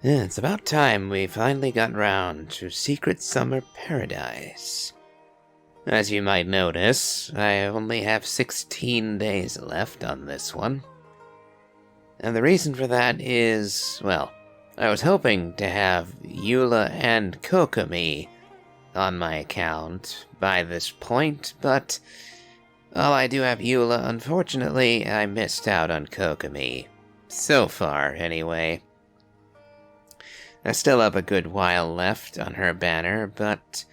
Yeah, it's about time we finally got round to Secret Summer Paradise. As you might notice, I only have 16 days left on this one. And the reason for that is, well, I was hoping to have Eula and Kokomi on my account by this point, but while I do have Eula, unfortunately, I missed out on Kokomi. So far, anyway. I still have a good while left on her banner, but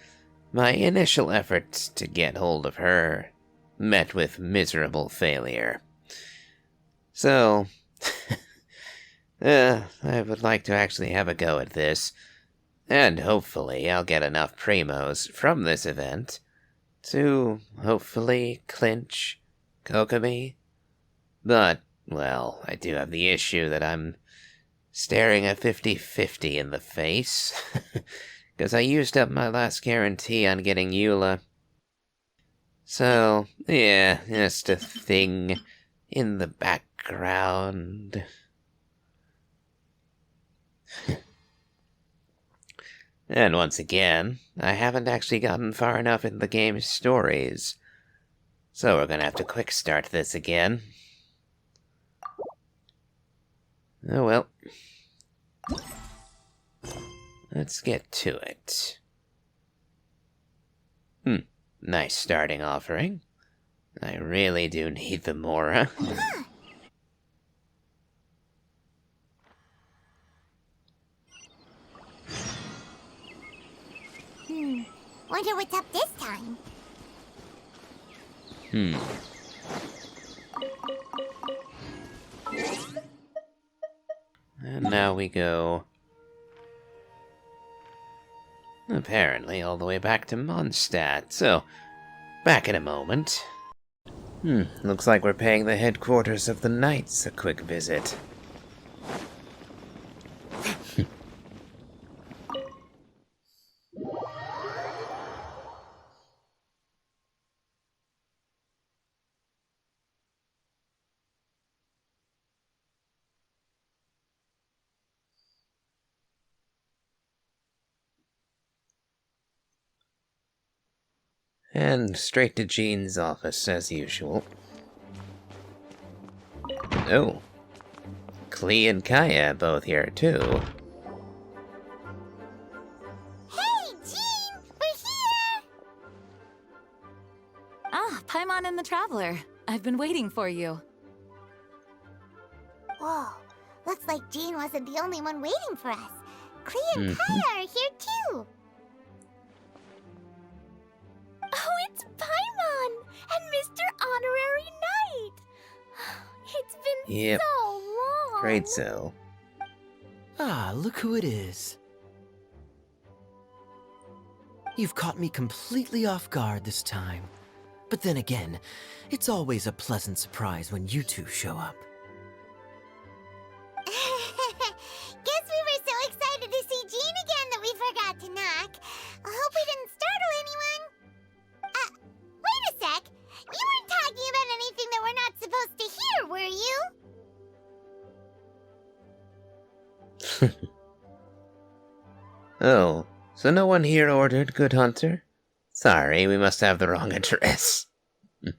my initial efforts to get hold of her met with miserable failure. So, I would like to actually have a go at this, and hopefully I'll get enough primos from this event to hopefully clinch Kokomi. But, well, I do have the issue that I'm staring a 50-50 in the face, because I used up my last guarantee on getting Eula. So, yeah, just a thing in the background. And once again, I haven't actually gotten far enough in the game's stories, so we're gonna have to quick start this again. Oh well. Let's get to it. Nice starting offering. I really do need the Mora. Wonder what's up this time. And now we go, apparently, all the way back to Mondstadt, so back in a moment. Looks like we're paying the headquarters of the Knights a quick visit. And straight to Jean's office, as usual. Oh. Klee and Kaya both here, too. Hey, Jean! We're here! Ah, Paimon and the Traveler. I've been waiting for you. Whoa, looks like Jean wasn't the only one waiting for us. Klee and Kaya are here too. Oh, it's Paimon and Mr. Honorary Knight. It's been so long. Great so. Ah, look who it is. You've caught me completely off guard this time. But then again, it's always a pleasant surprise when you two show up. Guess we were so excited to see Jean again that we forgot to knock. I hope we didn't startle anyone. Wait a sec. You weren't talking about anything that we're not supposed to hear, were you? Oh, so no one here ordered Good Hunter? Sorry, we must have the wrong address. Hey,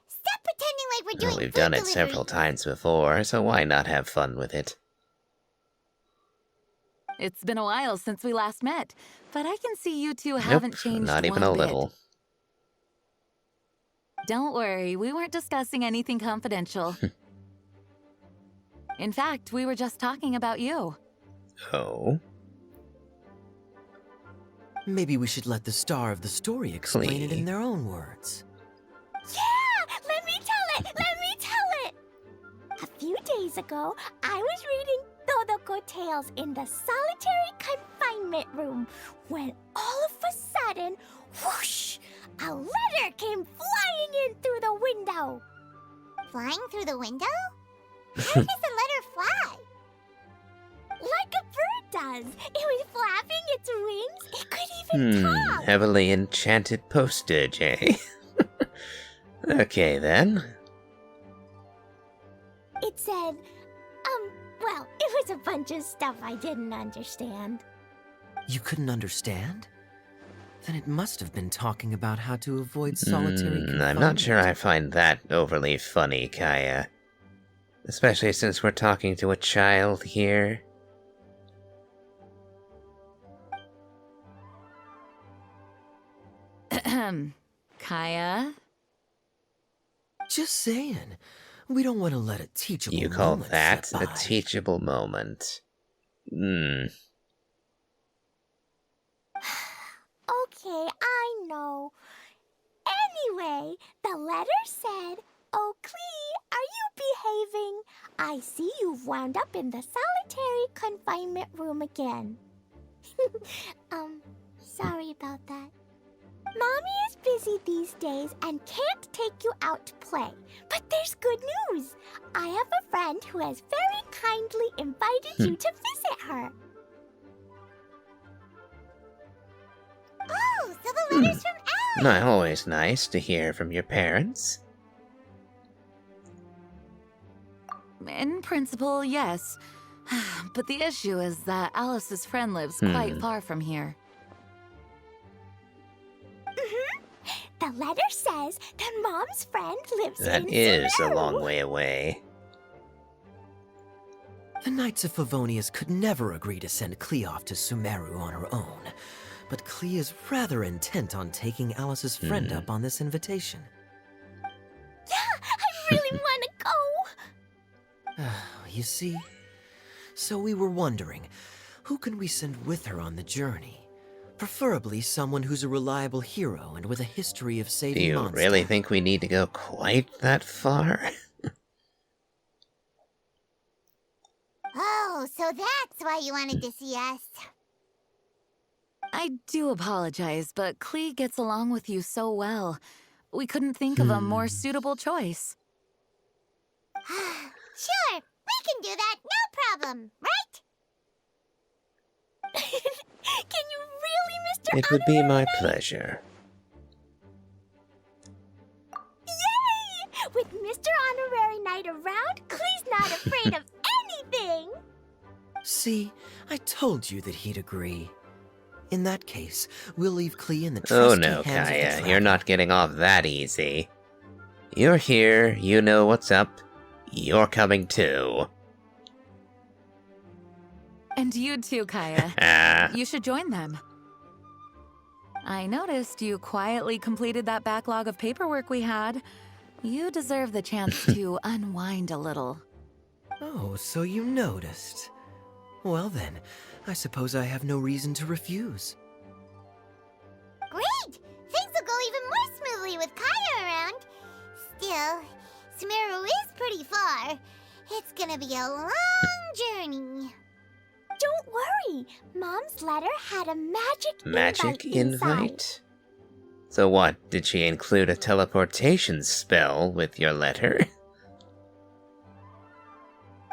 stop pretending like we're doing Well, we've food done it delivery. several times before, so why not have fun with it? It's been a while since we last met, but I can see you two haven't changed not even one a bit. little. Don't worry, we weren't discussing anything confidential. In fact, we were just talking about you. Oh? Maybe we should let the star of the story explain it Klee. in their own words. Yeah! Let me tell it! Let me tell it! A few days ago, I was reading Todoko Tales in the solitary confinement room when all of a sudden, whoosh! A letter came flying in through the window. Flying through the window? How does a letter fly? Like a bird does. It was flapping its wings. It could even talk. Heavily enchanted postage, eh? Okay, then. It said, Well, it was a bunch of stuff I didn't understand. You couldn't understand? Then it must have been talking about how to avoid solitary confinement. I'm not sure I find that overly funny, Kaya. Especially since we're talking to a child here. Kaya? Just saying. We don't want to let a teachable You call moment that slip a by. teachable moment? Okay, I know. Anyway, the letter said, "Oh, Klee, are you behaving? I see you've wound up in the solitary confinement room again." Sorry about that. Mommy is busy these days and can't take you out to play. But there's good news. I have a friend who has very kindly invited you to visit her. Oh, so the letter's from Alice. Not always nice to hear from your parents. In principle, yes. But the issue is that Alice's friend lives quite far from here. The letter says that Mom's friend lives That in is a Sumeru. long way away. The Knights of Favonius could never agree to send Klee off to Sumeru on her own. But Klee is rather intent on taking Alice's friend up on this invitation. Yeah, I really want to go. You see? So we were wondering, who can we send with her on the journey? Preferably someone who's a reliable hero and with a history of Do saving you monsters. really think we need to go quite that far? Oh, so that's why you wanted to see us. I do apologize, but Klee gets along with you so well. We couldn't think of a more suitable choice. Sure, we can do that, no problem, right? Can you really, Mr. It would be my Honorary Knight? pleasure. Yay! With Mr. Honorary Knight around, Klee's not afraid of anything. See, I told you that he'd agree. In that case, we'll leave Klee in the Oh trusty no, hands of the Kaya, traveler. you're not getting off that easy. You're here, you know what's up. You're coming too. And you too, Kaya. Ah, You should join them. I noticed you quietly completed that backlog of paperwork we had. You deserve the chance to unwind a little. Oh, so you noticed. Well then, I suppose I have no reason to refuse. Great! Things will go even more smoothly with Kaya around. Still, Sumeru is pretty far. It's gonna be a long journey. Don't worry. Mom's letter had a magic invite inside. invite? So what, did she include a teleportation spell with your letter?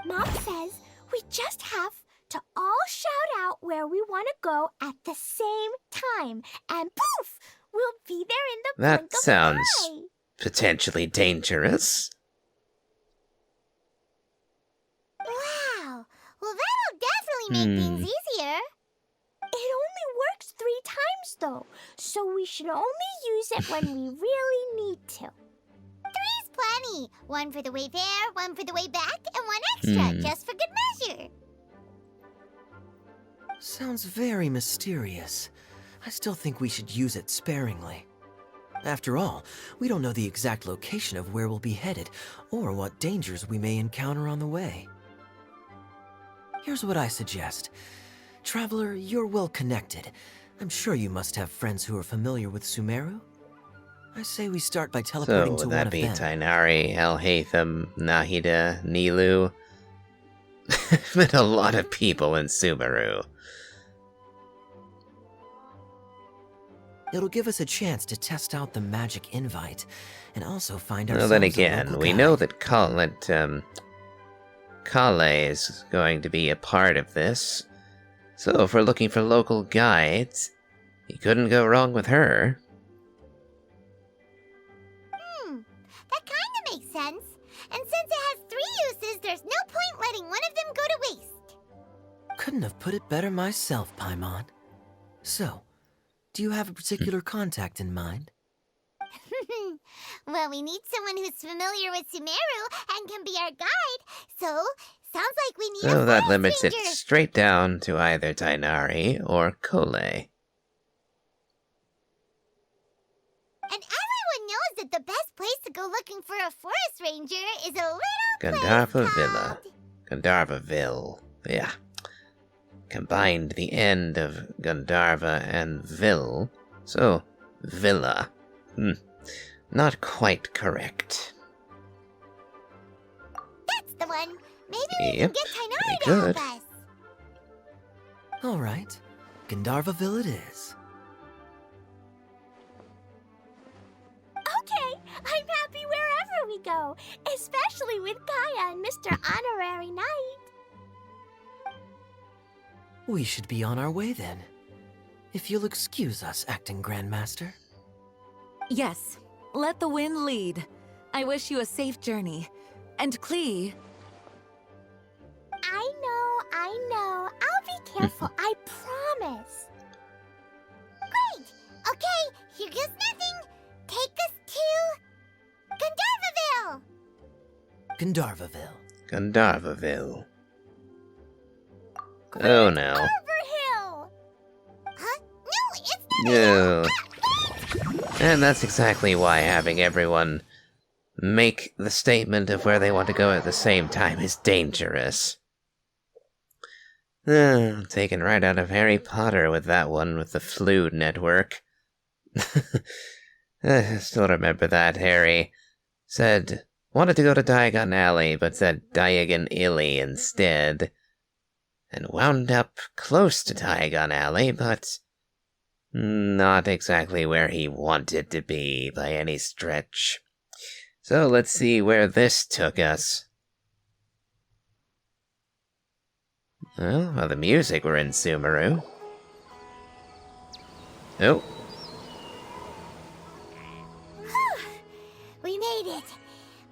Mom says we just have to all shout out where we want to go at the same time. And poof! We'll be there in the That blink of sounds an eye. potentially dangerous. Wow! Well, that'll definitely make things easier. It only works 3 times, though, so we should only use it when we really need to. 3's plenty. 1 for the way there, 1 for the way back, and 1 extra, just for good measure. Sounds very mysterious. I still think we should use it sparingly. After all, we don't know the exact location of where we'll be headed, or what dangers we may encounter on the way. Here's what I suggest. Traveler, you're well connected. I'm sure you must have friends who are familiar with Sumeru. I say we start by So teleporting to would one that of be them. Tainari, Alhaitham, Nahida, Nilu? Met a lot of people in Sumeru. It'll give us a chance to test out the magic invite, and also find Well, ourselves then a again, local we guide. know that Kale is going to be a part of this. So if we're looking for local guides, you couldn't go wrong with her. That kind of makes sense. And since it has 3 uses, there's no point letting one of them go to waste. Couldn't have put it better myself, Paimon. So, do you have a particular contact in mind? Well, we need someone who's familiar with Sumeru and can be our guide. So, sounds like we need So a that forest limits it ranger. straight down to either Tainari or Klee. And everyone knows that the best place to go looking for a forest ranger is a little Gandharva place Villa. called... Gandharvaville. Yeah. Combined the end of Gandharva and Ville, so Villa. Not quite correct. That's the one. Maybe we Yep, can get Tainari we to help could. us. Alright, Gandharvaville it is. Okay, I'm happy wherever we go, especially with Gaia and Mr. Honorary Knight. We should be on our way then. If you'll excuse us, Acting Grandmaster. Yes, let the wind lead. I wish you a safe journey. And Klee, I know. I'll be careful, I promise. Great! Okay, here goes nothing. Take us to... Gandharvaville! Gandharvaville. Gandharvaville. Oh no. Overhill! Huh? No, it's not No. a hill! And that's exactly why having everyone make the statement of where they want to go at the same time is dangerous. Taken right out of Harry Potter with that one with the Flu Network. I still remember that, Harry. Said, wanted to go to Diagon Alley, but said Diagon Illy instead. And wound up close to Diagon Alley, but not exactly where he wanted to be by any stretch. So let's see where this took us. Well, the music were in Sumeru. Oh, We made it.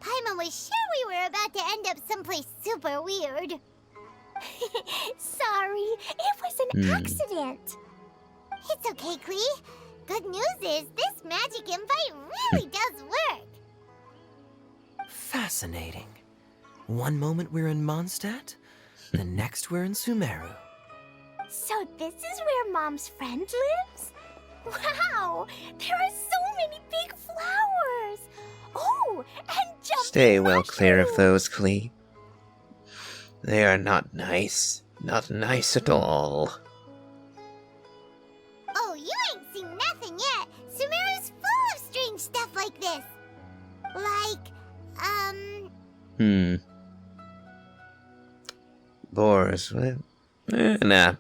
Paimon was sure we were about to end up someplace super weird. Sorry, it was an accident. It's okay, Klee. Good news is this magic invite really does work. Fascinating. One moment we're in Mondstadt, the next we're in Sumeru. So this is where Mom's friend lives? Wow, there are so many big flowers. Oh, and jumping stay well clear of mushrooms. those, Klee. They are not nice. Not nice at all. Oh, you ain't seen nothing yet. Sumeru's full of strange stuff like this. Like, Boars, well, nah.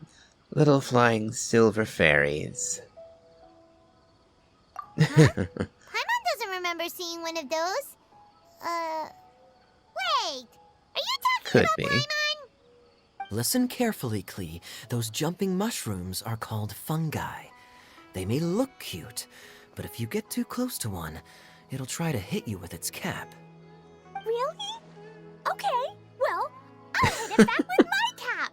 Little flying silver fairies. Paimon doesn't remember seeing one of those. Wait. Are you talking Could about be. Paimon? Listen carefully, Klee. Those jumping mushrooms are called fungi. They may look cute, but if you get too close to one, it'll try to hit you with its cap. Really? Okay, well, I'll hit it back with my cap.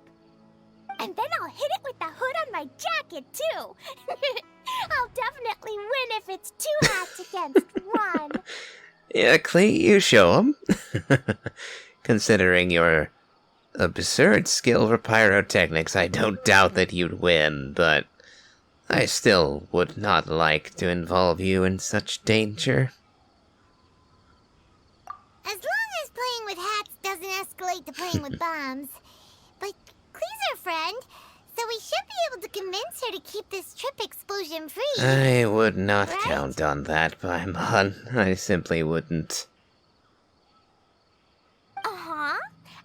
And then I'll hit it with the hood on my jacket, too. I'll definitely win if it's 2 hats against 1. Yeah, Klee, you show 'em. Considering your absurd skill for pyrotechnics, I don't doubt that you'd win, but I still would not like to involve you in such danger. As long as playing with hats doesn't escalate to playing with bombs. But Klee's our friend, so we should be able to convince her to keep this trip explosion-free. I would not Right? count on that, Paimon. I simply wouldn't. Uh-huh.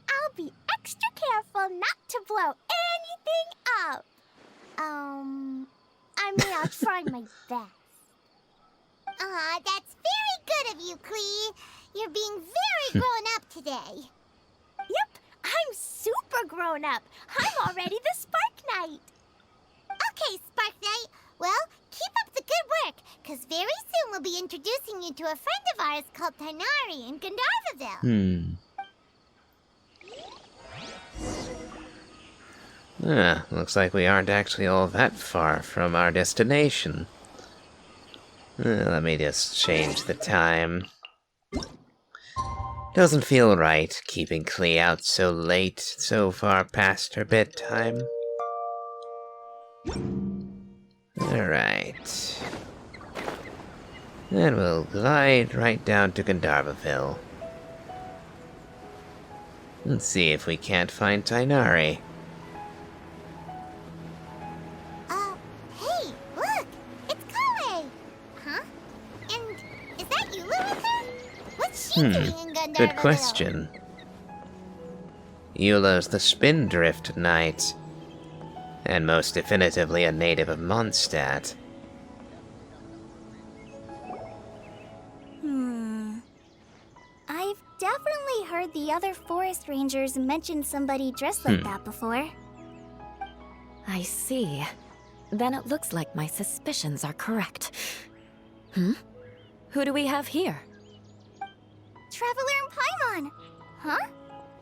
I'll be extra careful not to blow anything up. I mean, I'll try my best. That's very good of you, Klee. You're being very grown up today. Yep, I'm super grown up. I'm already the Spark Knight. Okay, Spark Knight. Well, Keep up the good work, because very soon we'll be introducing you to a friend of ours called Tainari in Gandharvaville. Looks like we aren't actually all that far from our destination. Let me just change the time. Doesn't feel right keeping Klee out so late, so far past her bedtime. Alright. Then we'll glide right down to Gandharvaville. Let's see if we can't find Tainari. Hey, look! It's Klee! Huh? And is that Eula with her? What's she doing in Gandharvaville? Good question. Eula's the Spindrift Knight, and most definitively a native of Mondstadt. I've definitely heard the other forest rangers mention somebody dressed like that before. I see. Then it looks like my suspicions are correct. Who do we have here? Traveler and Paimon! Huh?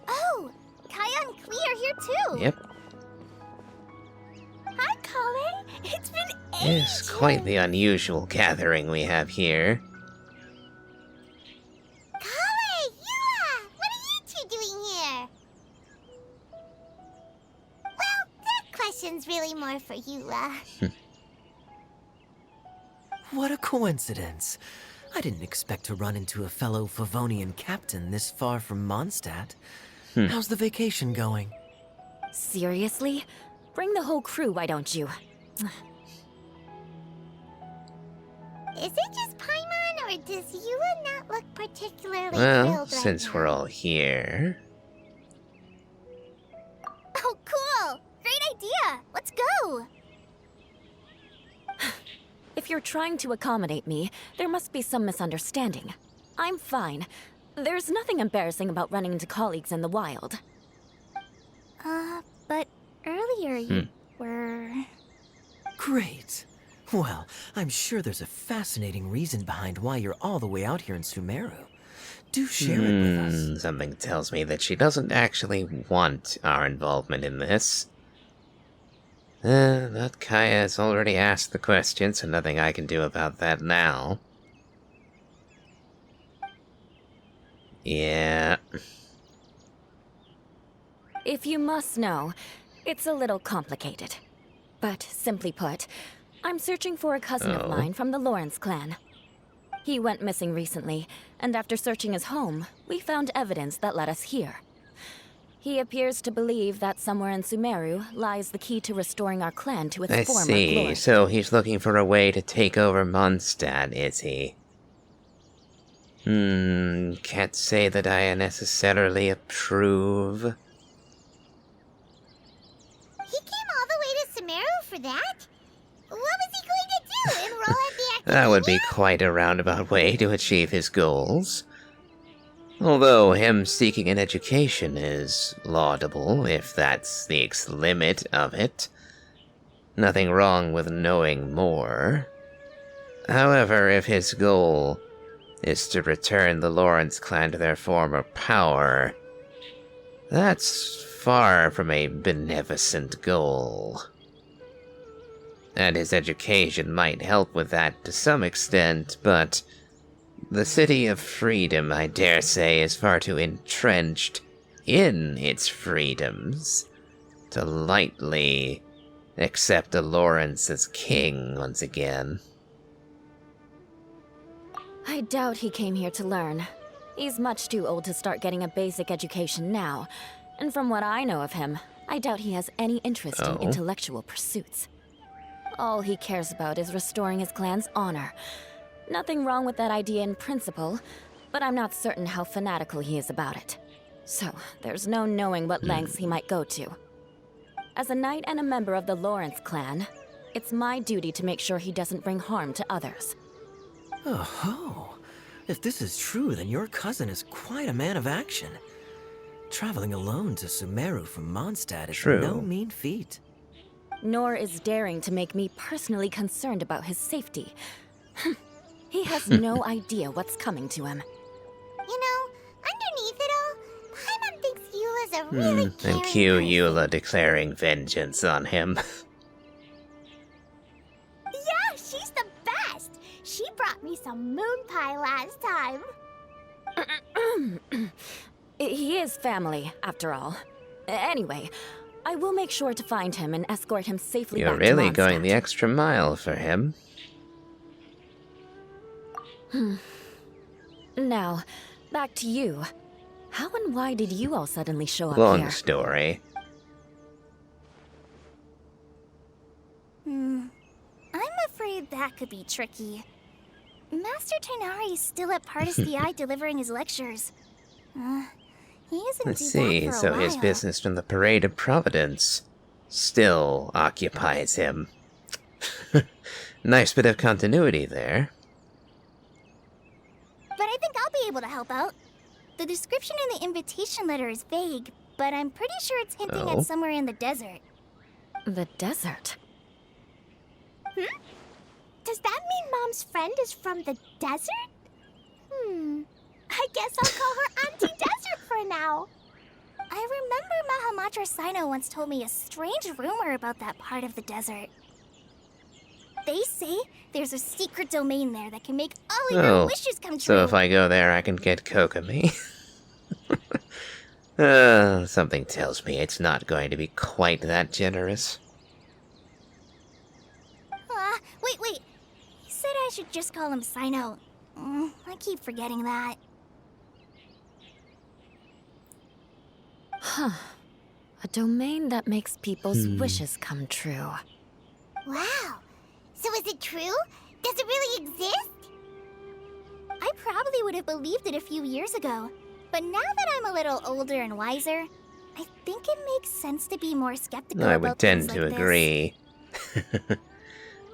Oh, Kaya and Klee are here too! Yep, Hi, Klee! It's been ages! it's quite the unusual gathering we have here. Klee! Eula! What are you two doing here? Well, that question's really more for Eula. What a coincidence. I didn't expect to run into a fellow Favonian captain this far from Mondstadt. How's the vacation going? Seriously? Bring the whole crew, why don't you? Is it just Paimon, or does Eula not look particularly Well, thrilled since right we're now? all here... Oh, cool! Great idea! Let's go! If you're trying to accommodate me, there must be some misunderstanding. I'm fine. There's nothing embarrassing about running into colleagues in the wild. But earlier you were... Great. Well, I'm sure there's a fascinating reason behind why you're all the way out here in Sumeru. Do share it with us. Something tells me that she doesn't actually want our involvement in this. But Kaya has already asked the question, so nothing I can do about that now. Yeah. If you must know, it's a little complicated. But simply put, I'm searching for a cousin of mine from the Lawrence clan. He went missing recently, and after searching his home, we found evidence that led us here. He appears to believe that somewhere in Sumeru lies the key to restoring our clan to its I former see. glory. So he's looking for a way to take over Mondstadt, is he? Can't say that I necessarily approve. He came all the way to Sumeru for that? What was he going to do? Enroll at the academia? That would be quite a roundabout way to achieve his goals. Although him seeking an education is laudable, if that's the limit of it. Nothing wrong with knowing more. However, if his goal is to return the Lawrence clan to their former power, that's far from a beneficent goal. And his education might help with that to some extent, but the City of Freedom, I dare say, is far too entrenched in its freedoms to lightly accept a Lawrence as king once again. I doubt he came here to learn. He's much too old to start getting a basic education now. And from what I know of him, I doubt he has any interest in intellectual pursuits. All he cares about is restoring his clan's honor. Nothing wrong with that idea in principle, but I'm not certain how fanatical he is about it. So, there's no knowing what lengths he might go to. As a knight and a member of the Lawrence clan, it's my duty to make sure he doesn't bring harm to others. Oh, if this is true, then your cousin is quite a man of action. Traveling alone to Sumeru from Mondstadt is True. no mean feat. nor is daring to make me personally concerned about his safety. He has no idea what's coming to him. You know, underneath it all, Paimon thinks Eula's a really caring And cue person. Eula declaring vengeance on him. Yeah, she's the best. She brought me some moon pie last time. He is family, after all. Anyway, I will make sure to find him and escort him safely You're back really to going the Mondstadt. extra mile for him. Now, back to you. How and why did you all suddenly show up Long here? story. I'm afraid that could be tricky. Master Tighnari is still at Pardus the Eye delivering his lectures. He isn't Let's due see, back for a so while. his business from the Parade of Providence still occupies him. Nice bit of continuity there. But I think I'll be able to help out. The description in the invitation letter is vague, but I'm pretty sure it's hinting Oh. at somewhere in the desert. The desert? Does that mean Mom's friend is from the desert? I guess I'll call her Auntie Desert for now. I remember Mahamatra Sino once told me a strange rumor about that part of the desert. They say there's a secret domain there that can make all of your wishes come true. So if I go there, I can get Kokomi. Something tells me it's not going to be quite that generous. Wait. He said I should just call him Sino. I keep forgetting that. A domain that makes people's wishes come true. Wow. So is it true? Does it really exist? I probably would have believed it a few years ago. But now that I'm a little older and wiser, I think it makes sense to be more skeptical I about would tend things to like this. agree.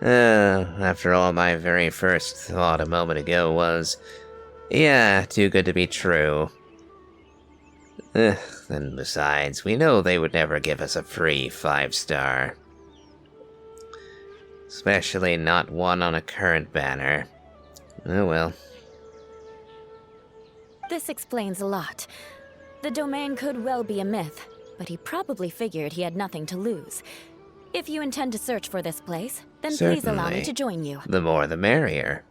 After all, my very first thought a moment ago was, yeah, too good to be true. And besides, we know they would never give us a free 5-star. Especially not one on a current banner. Oh well. This explains a lot. The domain could well be a myth, but he probably figured he had nothing to lose. If you intend to search for this place, then please allow me Certainly. to join you. The more the merrier.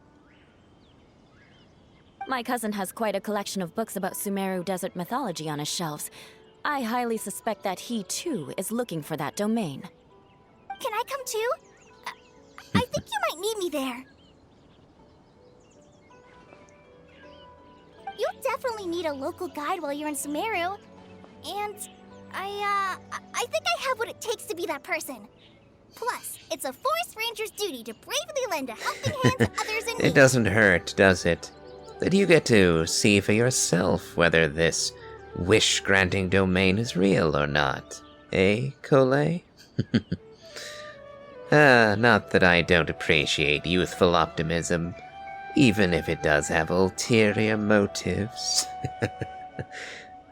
My cousin has quite a collection of books about Sumeru desert mythology on his shelves. I highly suspect that he, too, is looking for that domain. Can I come too? I think you might need me there. You'll definitely need a local guide while you're in Sumeru. And I think I have what it takes to be that person. Plus, it's a forest ranger's duty to bravely lend a helping hand to others in need. It doesn't hurt, does it? That you get to see for yourself whether this wish-granting domain is real or not. Eh, Klee? Not that I don't appreciate youthful optimism, even if it does have ulterior motives.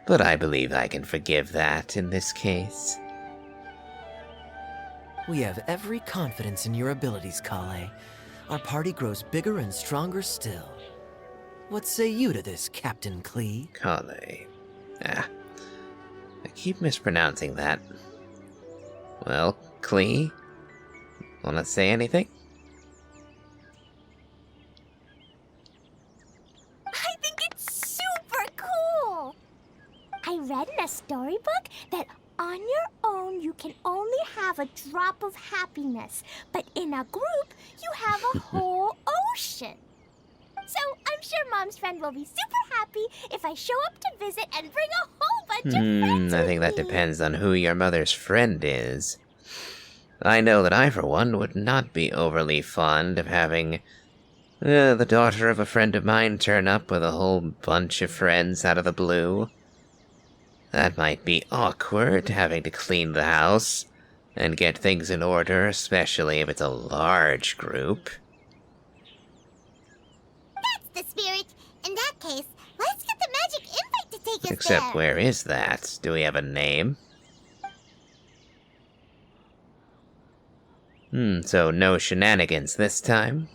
But I believe I can forgive that in this case. We have every confidence in your abilities, Klee. Our party grows bigger and stronger still. What say you to this, Captain Klee? Klee. I keep mispronouncing that. Well, Klee? Wanna say anything? I think it's super cool! I read in a storybook that on your own you can only have a drop of happiness, but in a group you have a whole ocean. So I'm sure Mom's friend will be super happy if I show up to visit and bring a whole bunch of friends I with think that me. depends on who your mother's friend is. I know that I, for one, would not be overly fond of having the daughter of a friend of mine turn up with a whole bunch of friends out of the blue. That might be awkward, having to clean the house and get things in order, especially if it's a large group. That's the spirit. In that case, let's get the magic invite to take us Except there. where is that? Do we have a name? So no shenanigans this time?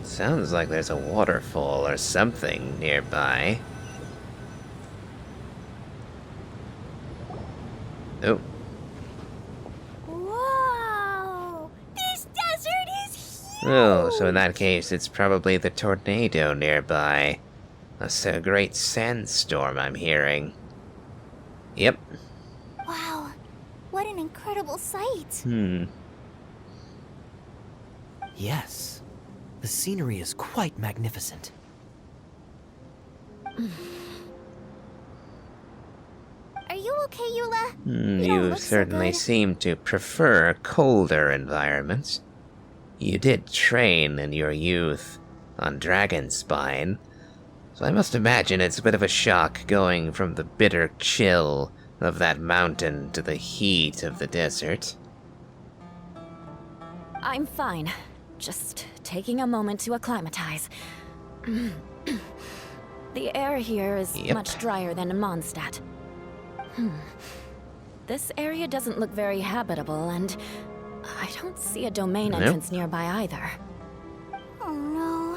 Sounds like there's a waterfall or something nearby. Oh. Whoa! This desert is huge! Oh, so in that case, it's probably the tornado nearby. That's a great sandstorm I'm hearing. Yep. Wow, what an incredible sight. Yes, the scenery is quite magnificent. Are you okay, Eula? You look so certainly good. seem to prefer colder environments. You did train in your youth on Dragonspine, so I must imagine it's a bit of a shock going from the bitter chill of that mountain to the heat of the desert. I'm fine. Just taking a moment to acclimatize. The air here is Yep. much drier than in Mondstadt. This area doesn't look very habitable, and I don't see a domain Nope. entrance nearby either. Oh no.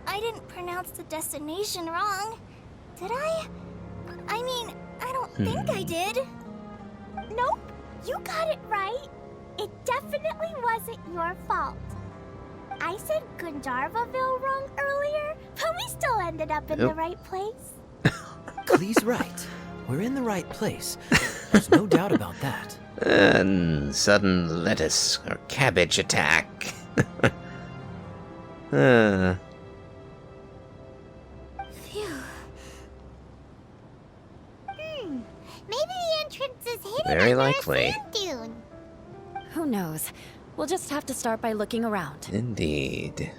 I didn't pronounce the destination wrong. Did I? I mean, I don't think I did. Nope, you got it right. It definitely wasn't your fault. I said Gundarvaville wrong earlier, but we still ended up in the Nope. right place. Klee's right. We're in the right place. There's no doubt about that. And sudden lettuce or cabbage attack. Phew. Maybe the entrance is hidden Very under likely. a sand dune. Who knows? We'll just have to start by looking around. Indeed.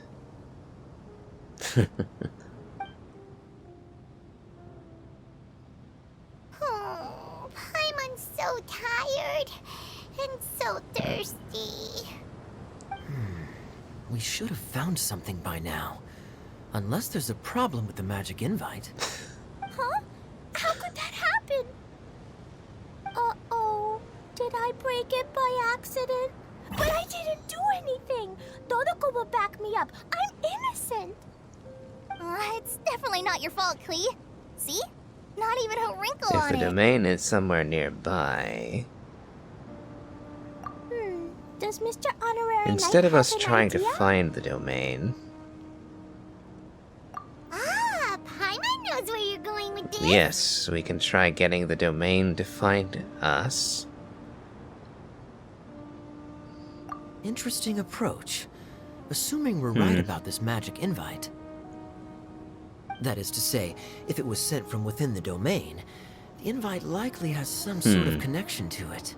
Oh, Paimon's so tired and so thirsty. We should have found something by now. Unless there's a problem with the magic invite. Huh? How could that happen? Uh-oh. Did I break it by accident? But I didn't do anything. Todoko will back me up. I'm innocent. It's definitely not your fault, Klee. See? Not even a wrinkle If on the it. domain is somewhere nearby, Does Mr. Honorary instead Knight of us have an trying to idea? find the domain, Ah, Paimon knows where you're going with this. yes, we can try getting the domain to find us. Interesting approach. Assuming we're right about this magic invite. That is to say, if it was sent from within the domain, the invite likely has some sort of connection to it.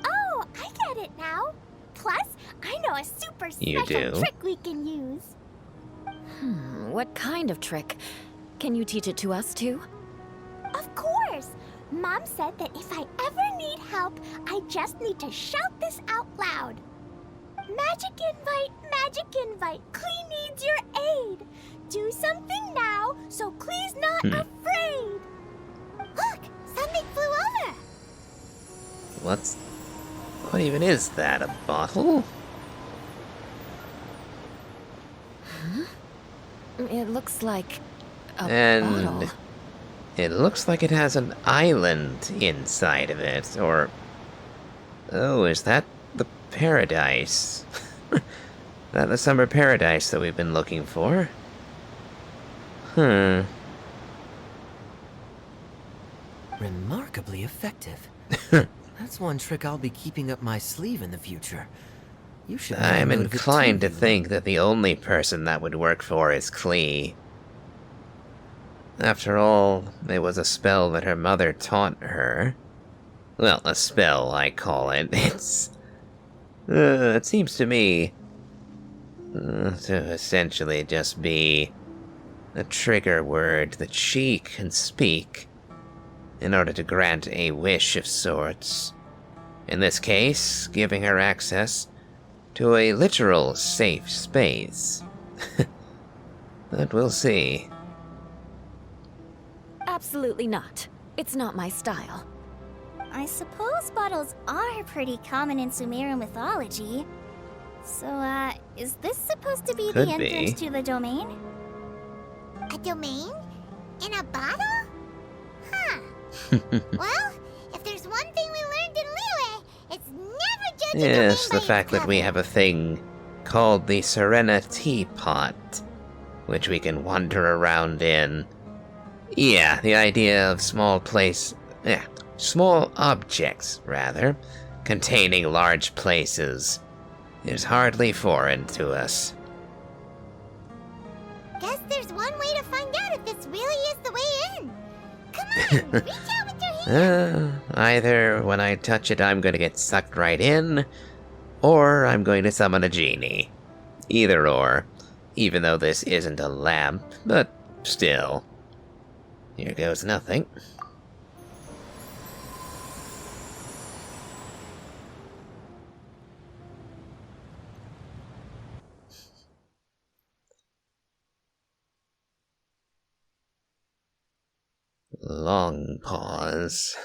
Oh, I get it now. Plus, I know a super You special do? trick we can use. What kind of trick? Can you teach it to us too? Of course. Mom said that if I ever need help, I just need to shout this out loud. Magic invite, Klee needs your aid. Do something now so Klee's not afraid. Look, something flew over. What even is that? A bottle? It looks like a And bottle. it looks like it has an island inside of it, or... Oh, is that the paradise? That the summer paradise that we've been looking for? Remarkably effective. That's one trick I'll be keeping up my sleeve in the future. You should make a I'm note of it inclined too, to Eula. think that the only person that would work for is Klee. After all, it was a spell that her mother taught her. Well, a spell, I call it. It seems to me to essentially just be a trigger word that she can speak in order to grant a wish of sorts. In this case, giving her access to a literal safe space. But we'll see. Absolutely not. It's not my style. I suppose bottles are pretty common in Sumerian mythology. So, is this supposed to be Could the entrance be. to the domain? A domain? In a bottle? Huh. Well, if there's one thing we learned in Liyue, it's never judge a domain Yes, by the its fact that we cover. have a thing called the Serena Teapot, which we can wander around in. Yeah, the idea of small objects, rather, containing large places, is hardly foreign to us. Guess there's one way to find out if this really is the way in. Come on, reach out with your hand. Either when I touch it, I'm gonna get sucked right in, or I'm going to summon a genie. Either or, even though this isn't a lamp, but still. Here goes nothing. Long pause.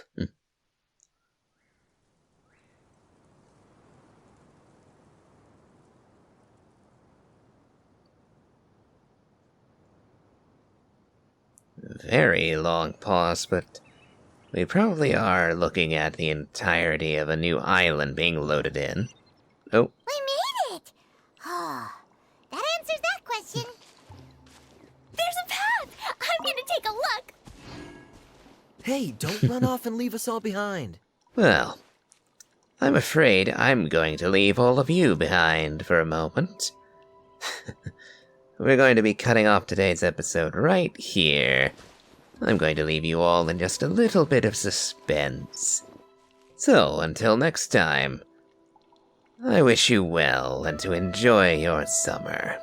Very long pause, but we probably are looking at the entirety of a new island being loaded in. Oh, We made it! Oh, that answers that question. There's a path! I'm gonna take a look! Hey, don't run off and leave us all behind. well. I'm afraid I'm going to leave all of you behind for a moment. We're going to be cutting off today's episode right here. I'm going to leave you all in just a little bit of suspense. So, until next time, I wish you well and to enjoy your summer.